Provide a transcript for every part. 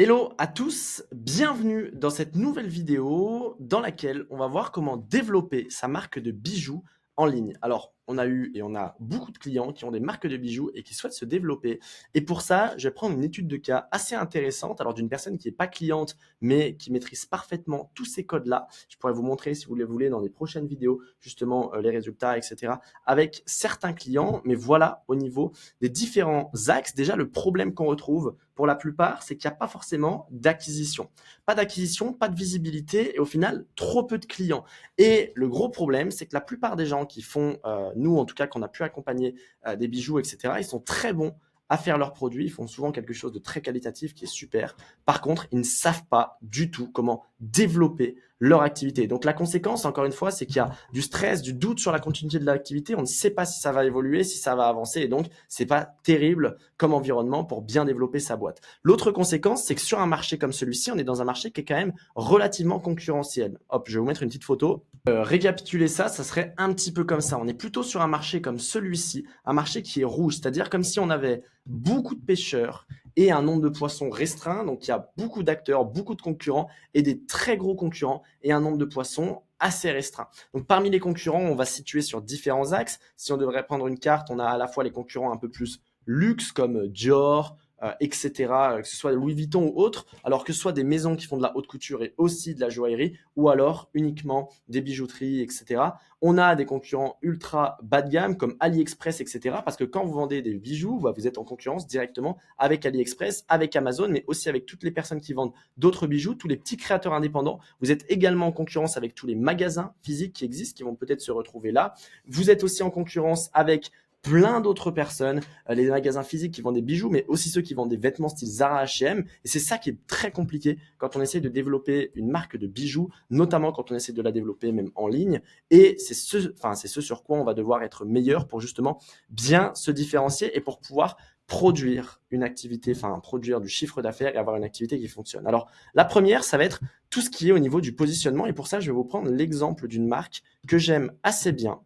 Hello à tous, bienvenue dans cette nouvelle vidéo dans laquelle on va voir comment développer sa marque de bijoux en ligne. Alors, on a eu et on a beaucoup de clients qui ont des marques de bijoux et qui souhaitent se développer. Et pour ça, je vais prendre une étude de cas assez intéressante, alors d'une personne qui n'est pas cliente, mais qui maîtrise parfaitement tous ces codes-là. Je pourrais vous montrer, si vous le voulez, dans les prochaines vidéos, justement, les résultats, etc., avec certains clients. Mais voilà, au niveau des différents axes, déjà, le problème qu'on retrouve pour la plupart, c'est qu'il n'y a pas forcément d'acquisition. Pas d'acquisition, pas de visibilité et au final, trop peu de clients. Et le gros problème, c'est que la plupart des gens qui font, nous en tout cas, qu'on a pu accompagner des bijoux, etc., ils sont très bons à faire leurs produits. Ils font souvent quelque chose de très qualitatif qui est super. Par contre, ils ne savent pas du tout comment développer leur activité. Donc la conséquence, encore une fois, c'est qu'il y a du stress, du doute sur la continuité de l'activité. On ne sait pas si ça va évoluer, si ça va avancer. Et donc, c'est pas terrible comme environnement pour bien développer sa boîte. L'autre conséquence, c'est que sur un marché comme celui-ci, on est dans un marché qui est quand même relativement concurrentiel. Hop, je vais vous mettre une petite photo. Récapituler ça, ça serait un petit peu comme ça. On est plutôt sur un marché comme celui-ci, un marché qui est rouge, c'est-à-dire comme si on avait beaucoup de pêcheurs et un nombre de poissons restreint. Donc, il y a beaucoup d'acteurs, beaucoup de concurrents et des très gros concurrents et un nombre de poissons assez restreint. Donc, parmi les concurrents, on va se situer sur différents axes. Si on devrait prendre une carte, on a à la fois les concurrents un peu plus luxe comme Dior, etc., que ce soit Louis Vuitton ou autre, alors que ce soit des maisons qui font de la haute couture et aussi de la joaillerie, ou alors uniquement des bijouteries, etc. On a des concurrents ultra bas de gamme comme AliExpress, etc. Parce que quand vous vendez des bijoux, bah, vous êtes en concurrence directement avec AliExpress, avec Amazon, mais aussi avec toutes les personnes qui vendent d'autres bijoux, tous les petits créateurs indépendants. Vous êtes également en concurrence avec tous les magasins physiques qui existent, qui vont peut-être se retrouver là. Vous êtes aussi en concurrence avec plein d'autres personnes, les magasins physiques qui vendent des bijoux, mais aussi ceux qui vendent des vêtements style Zara, H&M. Et c'est ça qui est très compliqué quand on essaie de développer une marque de bijoux, notamment quand on essaie de la développer même en ligne. Et c'est ce sur quoi on va devoir être meilleur pour justement bien se différencier et pour pouvoir produire une activité, enfin produire du chiffre d'affaires et avoir une activité qui fonctionne. Alors la première, ça va être tout ce qui est au niveau du positionnement. Et pour ça, je vais vous prendre l'exemple d'une marque que j'aime assez bien,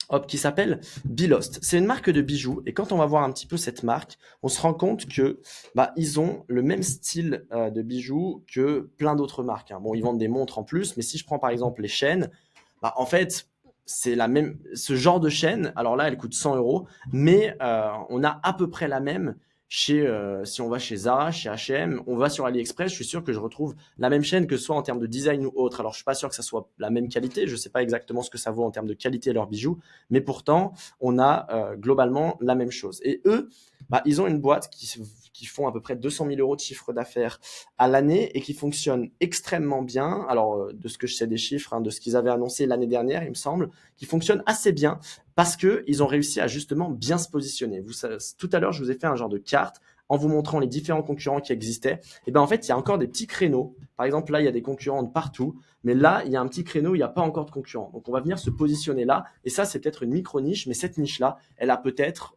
hop, qui s'appelle Belost. C'est une marque de bijoux et quand on va voir un petit peu cette marque, on se rend compte que ils ont le même style de bijoux que plein d'autres marques, hein. Bon, ils vendent des montres en plus, mais si je prends par exemple les chaînes, en fait, c'est la même, ce genre de chaîne. Alors là, elle coûte 100 euros, mais on a à peu près la même chez, si on va chez Zara, chez H&M, on va sur AliExpress, je suis sûr que je retrouve la même chaîne, que ce soit en termes de design ou autre. Alors, je suis pas sûr que ça soit la même qualité. Je sais pas exactement ce que ça vaut en termes de qualité leurs bijoux, mais pourtant, on a globalement la même chose. Et eux, ils ont une boîte qui font à peu près 200 000 euros de chiffre d'affaires à l'année et qui fonctionne extrêmement bien. Alors, de ce que je sais des chiffres, hein, de ce qu'ils avaient annoncé l'année dernière, il me semble, qui fonctionne assez bien parce qu'ils ont réussi à justement bien se positionner. Tout à l'heure, je vous ai fait un genre de carte en vous montrant les différents concurrents qui existaient. Et en fait, il y a encore des petits créneaux. Par exemple, là, il y a des concurrents de partout, mais là, il y a un petit créneau où il n'y a pas encore de concurrents. Donc, on va venir se positionner là. Et ça, c'est peut-être une micro-niche, mais cette niche-là, elle a peut-être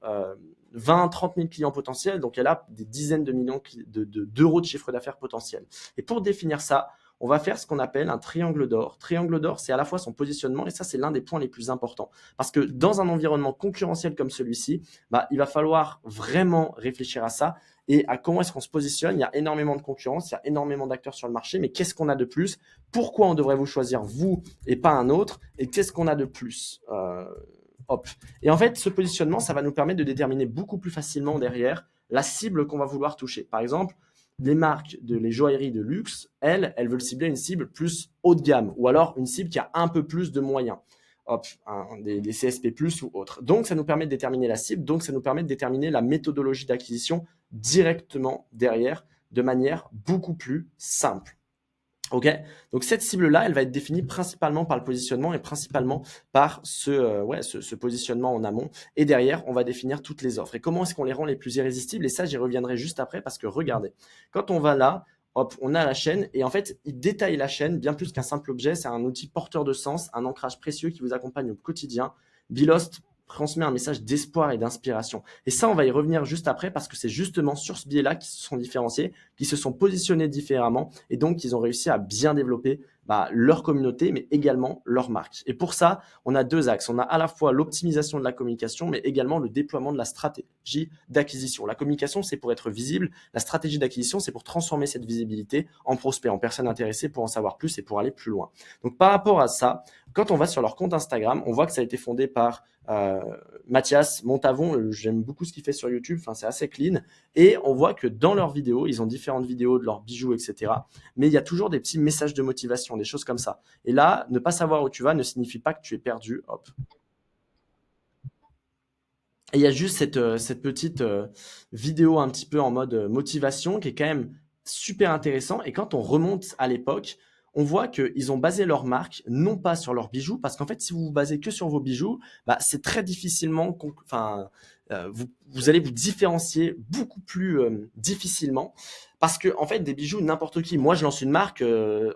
20, 30 000 clients potentiels, donc elle a des dizaines de millions d'euros de chiffre d'affaires potentiel. Et pour définir ça, on va faire ce qu'on appelle un triangle d'or. Triangle d'or, c'est à la fois son positionnement, et ça, c'est l'un des points les plus importants. Parce que dans un environnement concurrentiel comme celui-ci, il va falloir vraiment réfléchir à ça et à comment est-ce qu'on se positionne. Il y a énormément de concurrence, il y a énormément d'acteurs sur le marché, mais qu'est-ce qu'on a de plus? Pourquoi on devrait vous choisir, vous, et pas un autre? Et qu'est-ce qu'on a de plus? Hop. Et en fait, ce positionnement, ça va nous permettre de déterminer beaucoup plus facilement derrière la cible qu'on va vouloir toucher. Par exemple, les marques les joailleries de luxe, elles veulent cibler une cible plus haut de gamme ou alors une cible qui a un peu plus de moyens. Hop, des CSP+, ou autres. Donc, ça nous permet de déterminer la cible, donc ça nous permet de déterminer la méthodologie d'acquisition directement derrière, de manière beaucoup plus simple. Ok, donc cette cible-là, elle va être définie principalement par le positionnement et principalement par ce positionnement en amont. Et derrière, on va définir toutes les offres. Et comment est-ce qu'on les rend les plus irrésistibles? Et ça, j'y reviendrai juste après parce que regardez, quand on va là, hop, on a la chaîne et en fait, il détaille la chaîne bien plus qu'un simple objet. C'est un outil porteur de sens, un ancrage précieux qui vous accompagne au quotidien. Belost, transmet un message d'espoir et d'inspiration. Et ça, on va y revenir juste après parce que c'est justement sur ce biais-là qu'ils se sont différenciés, qu'ils se sont positionnés différemment et donc qu'ils ont réussi à bien développer leur communauté, mais également leur marque. Et pour ça, on a deux axes. On a à la fois l'optimisation de la communication, mais également le déploiement de la stratégie d'acquisition. La communication, c'est pour être visible. La stratégie d'acquisition, c'est pour transformer cette visibilité en prospect, en personnes intéressées pour en savoir plus et pour aller plus loin. Donc, par rapport à ça, quand on va sur leur compte Instagram, on voit que ça a été fondé par Mathias Montavon. J'aime beaucoup ce qu'il fait sur YouTube. Enfin, c'est assez clean. Et on voit que dans leurs vidéos, ils ont différentes vidéos de leurs bijoux, etc. Mais il y a toujours des petits messages de motivation, des choses comme ça. Et là, ne pas savoir où tu vas ne signifie pas que tu es perdu. Hop. Et il y a juste cette petite vidéo un petit peu en mode motivation qui est quand même super intéressant. Et quand on remonte à l'époque, on voit qu'ils ont basé leur marque non pas sur leurs bijoux, parce qu'en fait, si vous vous basez que sur vos bijoux, c'est très difficilement, vous allez vous différencier beaucoup plus difficilement, parce que en fait, des bijoux, n'importe qui. Moi, je lance une marque,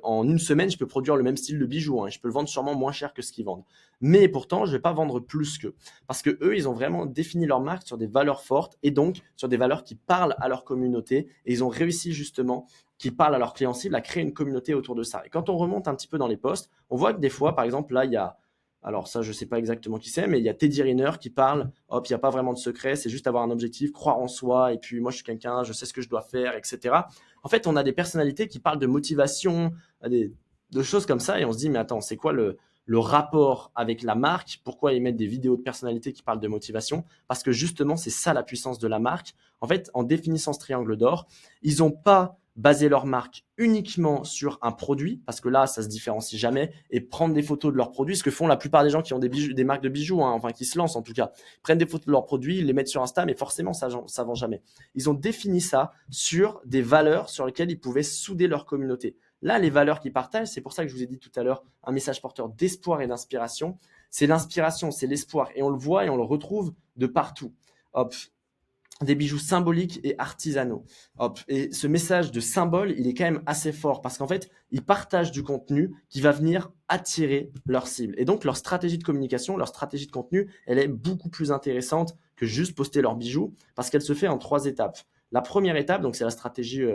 en une semaine, je peux produire le même style de bijoux, hein, je peux le vendre sûrement moins cher que ce qu'ils vendent. Mais pourtant, je vais pas vendre plus qu'eux. Parce que eux, ils ont vraiment défini leur marque sur des valeurs fortes et donc sur des valeurs qui parlent à leur communauté. Et ils ont réussi justement, qui parlent à leurs clients cibles, à créer une communauté autour de ça. Et quand on remonte un petit peu dans les posts, on voit que des fois, par exemple, là, il y a, alors ça, je sais pas exactement qui c'est, mais il y a Teddy Riner qui parle, hop, il n'y a pas vraiment de secret, c'est juste avoir un objectif, croire en soi, et puis moi, je suis quelqu'un, je sais ce que je dois faire, etc. En fait, on a des personnalités qui parlent de motivation, de choses comme ça, et on se dit, mais attends, c'est quoi le rapport avec la marque, pourquoi ils mettent des vidéos de personnalités qui parlent de motivation, parce que justement, c'est ça la puissance de la marque. En fait, en définissant ce triangle d'or, ils n'ont pas basé leur marque uniquement sur un produit, parce que là, ça se différencie jamais, et prendre des photos de leurs produits, ce que font la plupart des gens qui ont des bijoux, des marques de bijoux, hein, enfin qui se lancent en tout cas, ils prennent des photos de leurs produits, ils les mettent sur Insta, mais forcément, ça vend jamais. Ils ont défini ça sur des valeurs sur lesquelles ils pouvaient souder leur communauté. Là, les valeurs qu'ils partagent, c'est pour ça que je vous ai dit tout à l'heure, un message porteur d'espoir et d'inspiration. C'est l'inspiration, c'est l'espoir. Et on le voit et on le retrouve de partout. Hop, des bijoux symboliques et artisanaux. Hop. Et ce message de symbole, il est quand même assez fort parce qu'en fait, ils partagent du contenu qui va venir attirer leur cible. Et donc, leur stratégie de communication, leur stratégie de contenu, elle est beaucoup plus intéressante que juste poster leurs bijoux parce qu'elle se fait en 3 étapes. La première étape, donc c'est la stratégie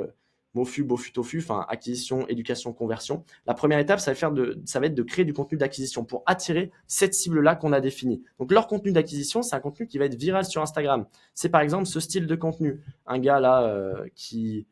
MOFU, BOFU, TOFU, enfin acquisition, éducation, conversion. La première étape, ça va être de créer du contenu d'acquisition pour attirer cette cible-là qu'on a définie. Donc leur contenu d'acquisition, c'est un contenu qui va être viral sur Instagram. C'est par exemple ce style de contenu. Un gars là qui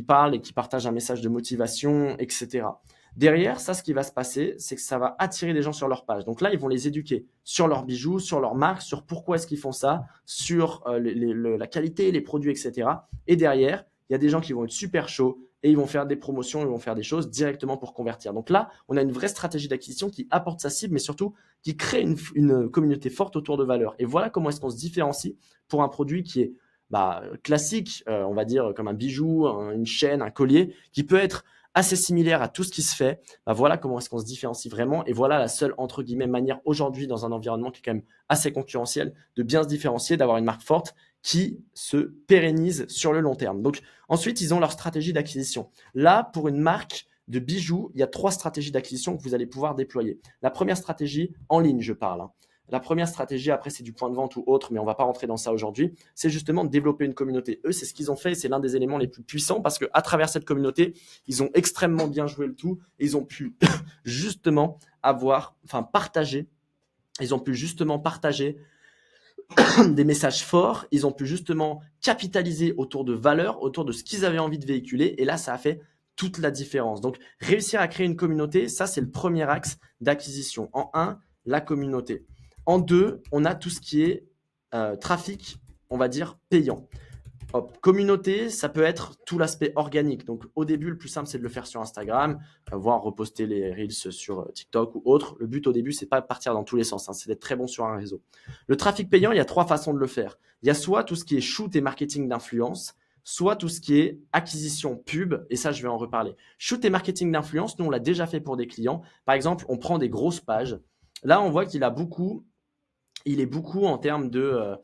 parle et qui partage un message de motivation, etc. Derrière, ça, ce qui va se passer, c'est que ça va attirer des gens sur leur page. Donc là, ils vont les éduquer sur leurs bijoux, sur leur marque, sur pourquoi est-ce qu'ils font ça, sur la qualité, les produits, etc. Et derrière, il y a des gens qui vont être super chauds et ils vont faire des promotions, ils vont faire des choses directement pour convertir. Donc là, on a une vraie stratégie d'acquisition qui apporte sa cible, mais surtout qui crée une communauté forte autour de valeurs. Et voilà comment est-ce qu'on se différencie pour un produit qui est classique, on va dire comme un bijou, une chaîne, un collier, qui peut être assez similaire à tout ce qui se fait. Voilà comment est-ce qu'on se différencie vraiment. Et voilà la seule, entre guillemets, manière aujourd'hui, dans un environnement qui est quand même assez concurrentiel, de bien se différencier, d'avoir une marque forte qui se pérennise sur le long terme. Donc ensuite, ils ont leur stratégie d'acquisition. Là, pour une marque de bijoux, il y a 3 stratégies d'acquisition que vous allez pouvoir déployer. La première stratégie, en ligne, je parle. La première stratégie, après, c'est du point de vente ou autre, mais on ne va pas rentrer dans ça aujourd'hui. C'est justement de développer une communauté. Eux, c'est ce qu'ils ont fait et c'est l'un des éléments les plus puissants parce qu'à travers cette communauté, ils ont extrêmement bien joué le tout et ils ont pu justement partager. Ils ont pu justement partager des messages forts. Ils ont pu justement capitaliser autour de valeurs, autour de ce qu'ils avaient envie de véhiculer. Et là, ça a fait toute la différence. Donc, réussir à créer une communauté, ça, c'est le premier axe d'acquisition. En 1, la communauté. En 2, on a tout ce qui est trafic, on va dire, payant. Hop. Communauté, ça peut être tout l'aspect organique. Donc, au début, le plus simple, c'est de le faire sur Instagram, voire reposter les Reels sur TikTok ou autre. Le but au début, c'est pas de partir dans tous les sens, c'est d'être très bon sur un réseau. Le trafic payant, il y a 3 façons de le faire. Il y a soit tout ce qui est shoot et marketing d'influence, soit tout ce qui est acquisition pub, et ça, je vais en reparler. Shoot et marketing d'influence, nous, on l'a déjà fait pour des clients. Par exemple, on prend des grosses pages. Là, on voit qu'il est beaucoup en termes de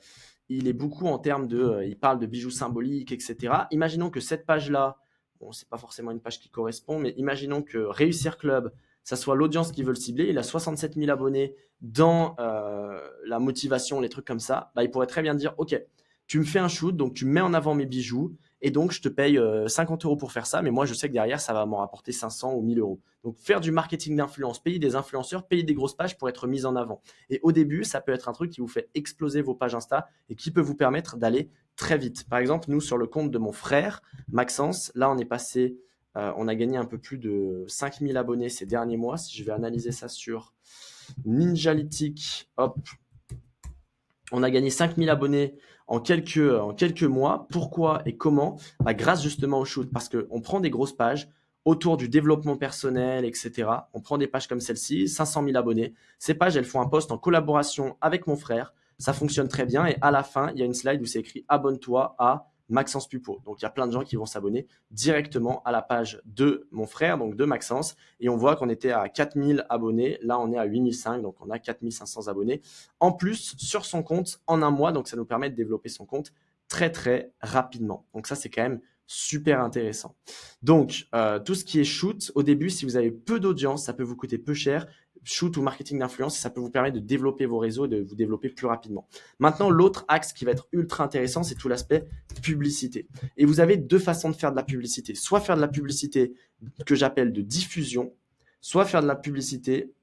il parle de bijoux symboliques, etc. Imaginons que cette page-là, bon, c'est pas forcément une page qui correspond, mais imaginons que Réussir Club, ça soit l'audience qu'ils veulent cibler, il a 67 000 abonnés dans la motivation, les trucs comme ça, bah, il pourrait très bien dire, OK, tu me fais un shoot, donc tu mets en avant mes bijoux, et donc je te paye 50 € pour faire ça, mais moi je sais que derrière, ça va m'en rapporter 500 ou 1000 euros. Donc faire du marketing d'influence, payer des influenceurs, payer des grosses pages pour être mis en avant. Et au début, ça peut être un truc qui vous fait exploser vos pages Insta et qui peut vous permettre d'aller très vite. Par exemple, nous, sur le compte de mon frère, Maxence, là, on est passé, on a gagné un peu plus de 5000 abonnés ces derniers mois. Si je vais analyser ça sur Ninjalytics, hop, on a gagné 5000 abonnés en quelques mois. Pourquoi et comment? Bah, grâce justement au shoot, parce qu'on prend des grosses pages autour du développement personnel, etc. On prend des pages comme celle-ci, 500 000 abonnés. Ces pages, elles font un post en collaboration avec mon frère. Ça fonctionne très bien. Et à la fin, il y a une slide où c'est écrit « Abonne-toi à Maxence Pupo ». Donc, il y a plein de gens qui vont s'abonner directement à la page de mon frère, donc de Maxence. Et on voit qu'on était à 4000 abonnés. Là, on est à 8005, donc on a 4500 abonnés en plus sur son compte en un mois. Donc, ça nous permet de développer son compte très, très rapidement. Donc, ça, c'est quand même super intéressant. Donc, tout ce qui est shoot, au début, si vous avez peu d'audience, ça peut vous coûter peu cher. Shoot ou marketing d'influence, ça peut vous permettre de développer vos réseaux et de vous développer plus rapidement. Maintenant, l'autre axe qui va être ultra intéressant, c'est tout l'aspect publicité. Et vous avez deux façons de faire de la publicité. Soit faire de la publicité que j'appelle de diffusion, soit faire de la publicité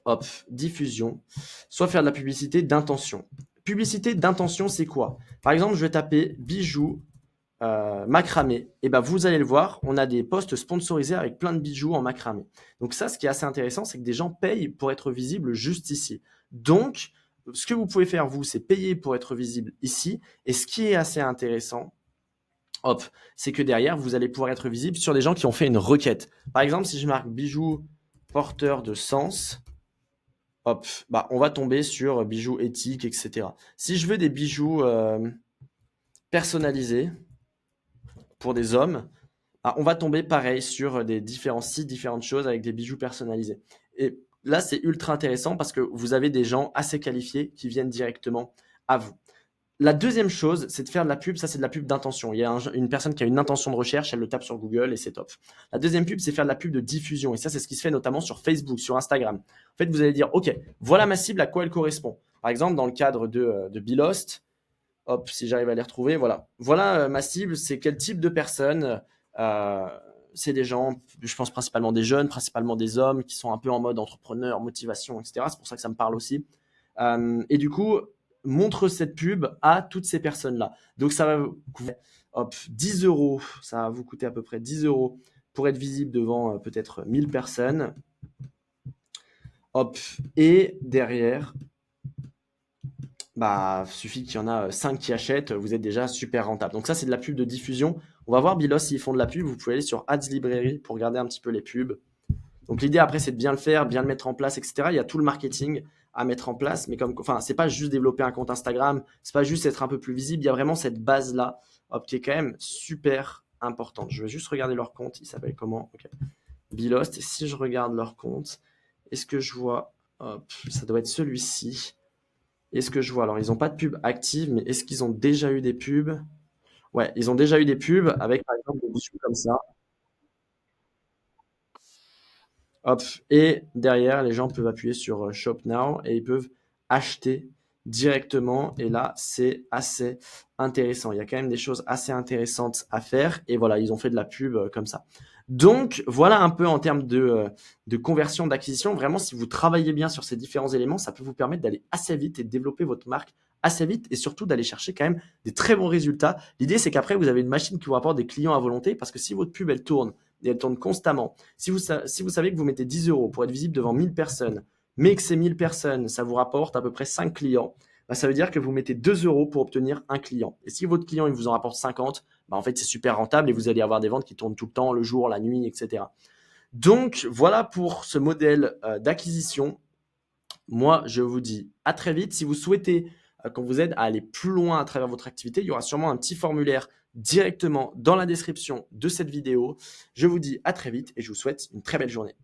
hop, diffusion, soit faire de la publicité d'intention. Publicité d'intention, c'est quoi? Par exemple, je vais taper bijoux macramé. Et ben vous allez le voir, on a des posts sponsorisés avec plein de bijoux en macramé. Donc ça, ce qui est assez intéressant, c'est que des gens payent pour être visibles juste ici. Donc, ce que vous pouvez faire, vous, c'est payer pour être visible ici. Et ce qui est assez intéressant, hop, c'est que derrière, vous allez pouvoir être visible sur des gens qui ont fait une requête. Par exemple, si je marque bijoux porteur de sens, hop, bah, on va tomber sur bijoux éthiques, etc. Si je veux des bijoux personnalisés pour des hommes, bah, on va tomber pareil sur des différents sites, différentes choses avec des bijoux personnalisés. Et là, c'est ultra intéressant parce que vous avez des gens assez qualifiés qui viennent directement à vous. La deuxième chose, c'est de faire de la pub. Ça, c'est de la pub d'intention. Il y a une personne qui a une intention de recherche, elle le tape sur Google et c'est top. La deuxième pub, c'est faire de la pub de diffusion. Et ça, c'est ce qui se fait notamment sur Facebook, sur Instagram. En fait, vous allez dire, OK, voilà ma cible, à quoi elle correspond. Par exemple, dans le cadre de Belost, hop, si j'arrive à les retrouver, voilà. Voilà ma cible, c'est quel type de personne c'est des gens, je pense principalement des jeunes, principalement des hommes qui sont un peu en mode entrepreneur, motivation, etc. C'est pour ça que ça me parle aussi. Et du coup, montre cette pub à toutes ces personnes-là. Donc, ça va vous coûter 10 €, ça va vous coûter à peu près 10 € pour être visible devant peut-être 1000 personnes. Hop, et derrière, bah, suffit qu'il y en a 5 qui achètent, vous êtes déjà super rentable. Donc ça, c'est de la pub de diffusion. On va voir Bilos s'ils font de la pub. Vous pouvez aller sur Ads Library pour regarder un petit peu les pubs. Donc l'idée après, c'est de bien le faire, bien le mettre en place, etc. Il y a tout le marketing à mettre en place, mais c'est pas juste développer un compte Instagram, c'est pas juste être un peu plus visible. Il y a vraiment cette base-là, qui est quand même super importante. Je vais juste regarder leur compte. Il s'appelle comment? Ok. Bilost. Et si je regarde leur compte, est-ce que je vois? Hop, ça doit être celui-ci. Est-ce que je vois? Alors, ils n'ont pas de pub active, mais est-ce qu'ils ont déjà eu des pubs? Ouais, ils ont déjà eu des pubs avec, par exemple, des bijoux comme ça. Hop. Et derrière, les gens peuvent appuyer sur Shop Now et ils peuvent acheter directement. Et là, c'est assez intéressant. Il y a quand même des choses assez intéressantes à faire. Et voilà, ils ont fait de la pub comme ça. Donc, voilà un peu en termes de conversion, d'acquisition. Vraiment, si vous travaillez bien sur ces différents éléments, ça peut vous permettre d'aller assez vite et de développer votre marque assez vite et surtout d'aller chercher quand même des très bons résultats. L'idée, c'est qu'après, vous avez une machine qui vous rapporte des clients à volonté parce que si votre pub, elle tourne et elle tourne constamment, si vous savez que vous mettez 10 € pour être visible devant 1000 personnes, mais que ces 1000 personnes, ça vous rapporte à peu près 5 clients, bah, ça veut dire que vous mettez 2 € pour obtenir un client. Et si votre client, il vous en rapporte 50, bah, en fait, c'est super rentable et vous allez avoir des ventes qui tournent tout le temps, le jour, la nuit, etc. Donc, voilà pour ce modèle d'acquisition. Moi, je vous dis à très vite. Si vous souhaitez qu'on vous aide à aller plus loin à travers votre activité, il y aura sûrement un petit formulaire directement dans la description de cette vidéo. Je vous dis à très vite et je vous souhaite une très belle journée.